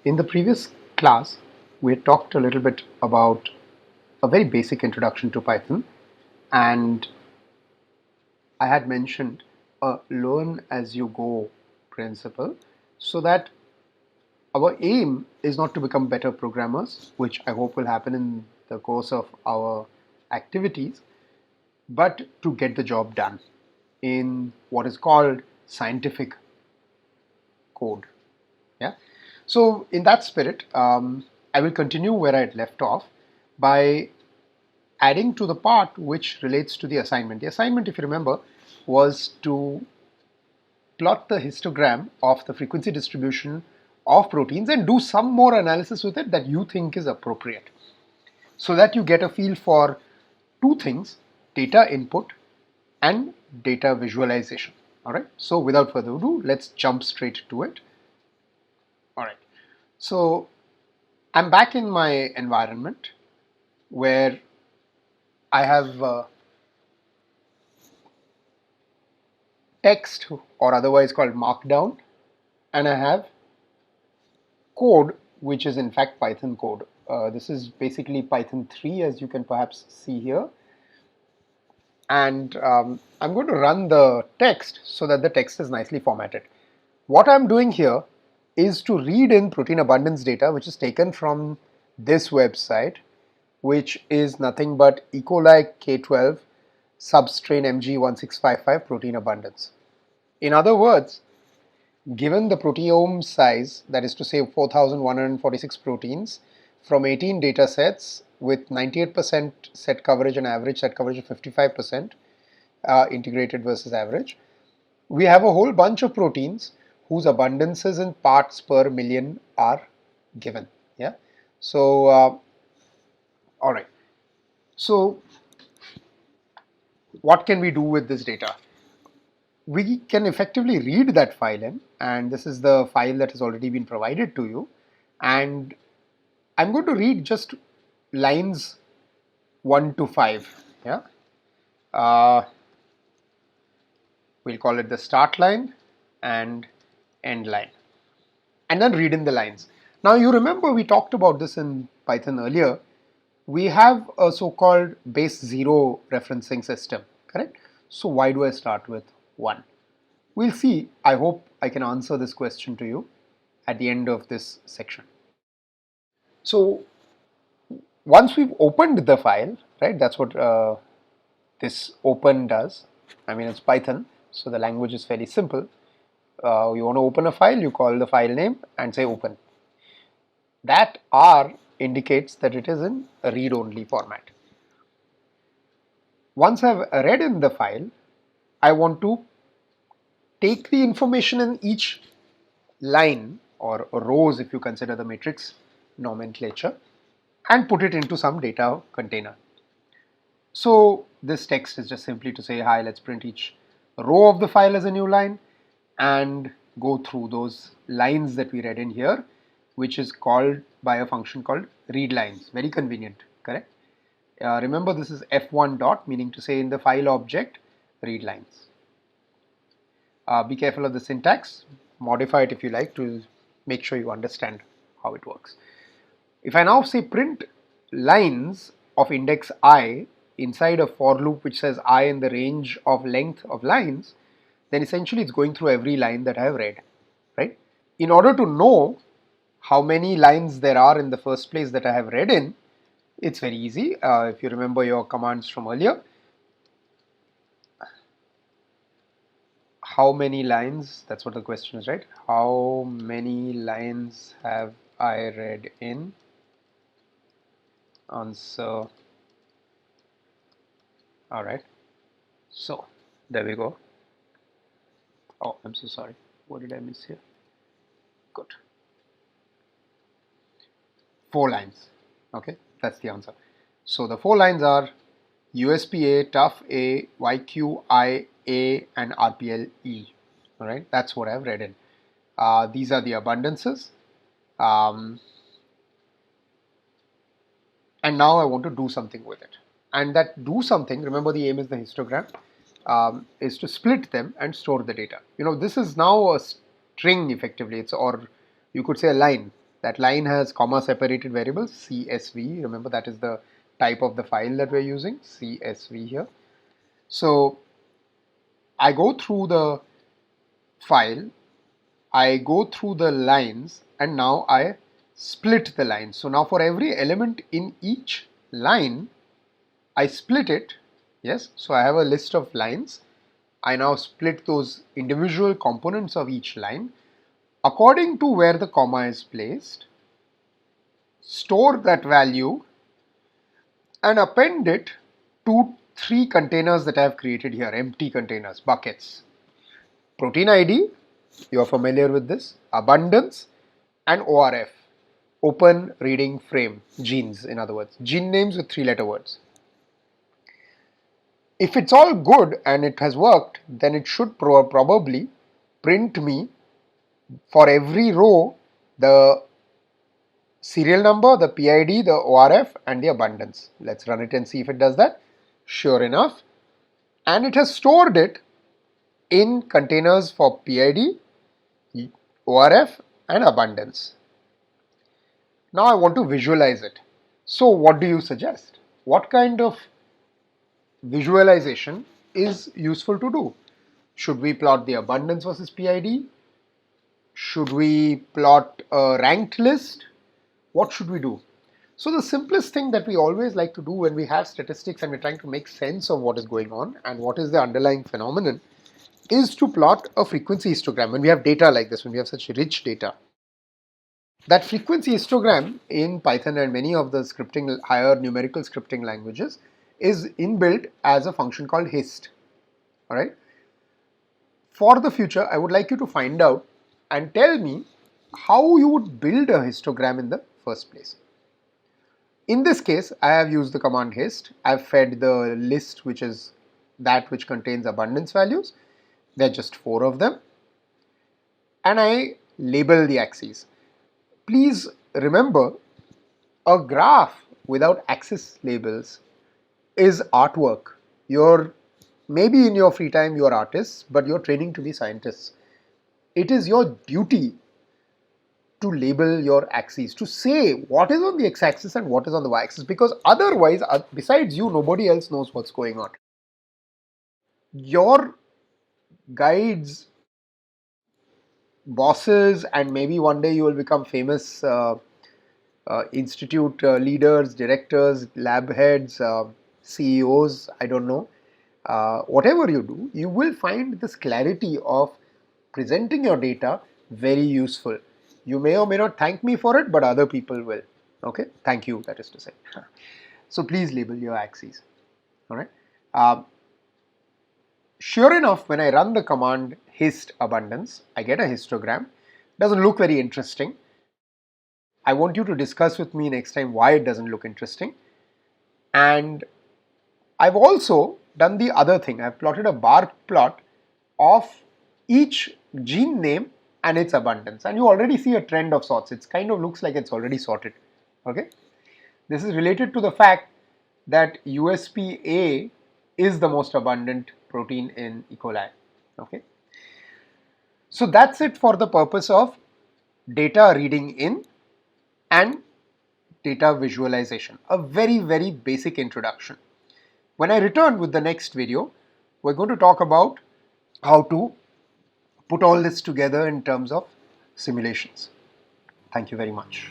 In the previous class, we had talked a little bit about a very basic introduction to Python, and I had mentioned a learn as you go principle, so that our aim is not to become better programmers, which I hope will happen in the course of our activities, but to get the job done in what is called scientific code. Yeah. So in that spirit, I will continue where I had left off by adding to the part which relates to the assignment. The assignment, if you remember, was to plot the histogram of the frequency distribution of proteins and do some more analysis with it that you think is appropriate, so that you get a feel for two things: data input and data visualization. All right. So without further ado, let's jump straight to it. All right. So I'm back in my environment where I have text, or otherwise called markdown, and I have code, which is in fact Python code. This is basically Python 3, as you can perhaps see here. And I'm going to run the text so that the text is nicely formatted. What I'm doing here is to read in protein abundance data, which is taken from this website, which is nothing but E. coli K12 substrain MG1655 protein abundance. In other words, given the proteome size, that is to say 4,146 proteins from 18 data sets with 98% set coverage and average set coverage of 55%, integrated versus average, we have a whole bunch of proteins whose abundances in parts per million are given. Yeah. So, all right. So, what can we do with this data? We can effectively read that file in, and this is the file that has already been provided to you, and I'm going to read just lines 1 to 5. Yeah, we'll call it the start line and end line, and then read in the lines. Now you remember we talked about this in Python earlier. We have a so-called base 0 referencing system, correct? So why do I start with 1? We'll see. I hope I can answer this question to you at the end of this section. So once we've opened the file, right, that's what this open does. I mean, it's Python, so the language is fairly simple. You want to open a file, you call the file name and say open. That R indicates that it is in a read-only format. Once I've read in the file, I want to take the information in each line, or rows if you consider the matrix nomenclature, and put it into some data container. So this text is just simply to say, hi, let's print each row of the file as a new line and go through those lines that we read in here, which is called by a function called readlines. Very convenient, correct? Remember, this is f1 dot, meaning to say in the file object readlines. Be careful of the syntax, modify it if you like to make sure you understand how it works. If I now say print lines of index I inside a for loop which says I in the range of length of lines, then essentially it's going through every line that I have read, right? In order to know how many lines there are in the first place that I have read in, it's very easy. If you remember your commands from earlier, how many lines, that's what the question is, right? How many lines have I read in? Answer. All right, so there we go. Oh, I'm so sorry, what did I miss here? Good, 4 lines. Okay, that's the answer. So the 4 lines are USPA, TUF A, YQI A, and RPL E. All right, that's what I've read in. These are the abundances. And now I want to do something with it. And that do something, remember the aim is the histogram, is to split them and store the data. You know, this is now a string effectively, it's, or you could say a line. That line has comma separated variables, CSV. Remember, that is the type of the file that we're using, CSV here. So I go through the file, I go through the lines, and now I split the lines. So now for every element in each line, I split it. Yes, so I have a list of lines. I now split those individual components of each line according to where the comma is placed, store that value, and append it to 3 containers that I have created here, empty containers, buckets. Protein ID, you are familiar with this, abundance, and ORF, open reading frame, genes in other words, gene names with 3-letter words. If it's all good and it has worked, then it should probably print me for every row the serial number, the PID, the ORF, and the abundance. Let's run it and see if it does that. Sure enough, and it has stored it in containers for PID, ORF, and abundance. Now I want to visualize it. So what do you suggest? What kind of visualization is useful to do? Should we plot the abundance versus PID? Should we plot a ranked list? What should we do? So the simplest thing that we always like to do when we have statistics and we're trying to make sense of what is going on and what is the underlying phenomenon is to plot a frequency histogram when we have data like this, when we have such rich data. That frequency histogram in Python and many of the scripting, higher numerical scripting languages is inbuilt as a function called hist. Alright. For the future, I would like you to find out and tell me how you would build a histogram in the first place. In this case, I have used the command hist. I have fed the list, which is that which contains abundance values. There are just 4 of them. And I label the axes. Please remember, a graph without axis labels is artwork. Maybe in your free time you are artists, but you're training to be scientists. It is your duty to label your axes, to say what is on the x-axis and what is on the y-axis, because otherwise, besides you, nobody else knows what's going on. Your guides, bosses, and maybe one day you will become famous institute leaders, directors, lab heads, CEOs, I don't know. Whatever you do, you will find this clarity of presenting your data very useful. You may or may not thank me for it, but other people will. Okay, thank you, that is to say. So please label your axes. All right. Sure enough, when I run the command hist abundance, I get a histogram. Doesn't look very interesting. I want you to discuss with me next time why it doesn't look interesting. And I've also done the other thing. I've plotted a bar plot of each gene name and its abundance. And you already see a trend of sorts. It kind of looks like it's already sorted. Okay. This is related to the fact that USP-A is the most abundant protein in E. coli. Okay. So that's it for the purpose of data reading in and data visualization. A very, very basic introduction. When I return with the next video, we're going to talk about how to put all this together in terms of simulations. Thank you very much.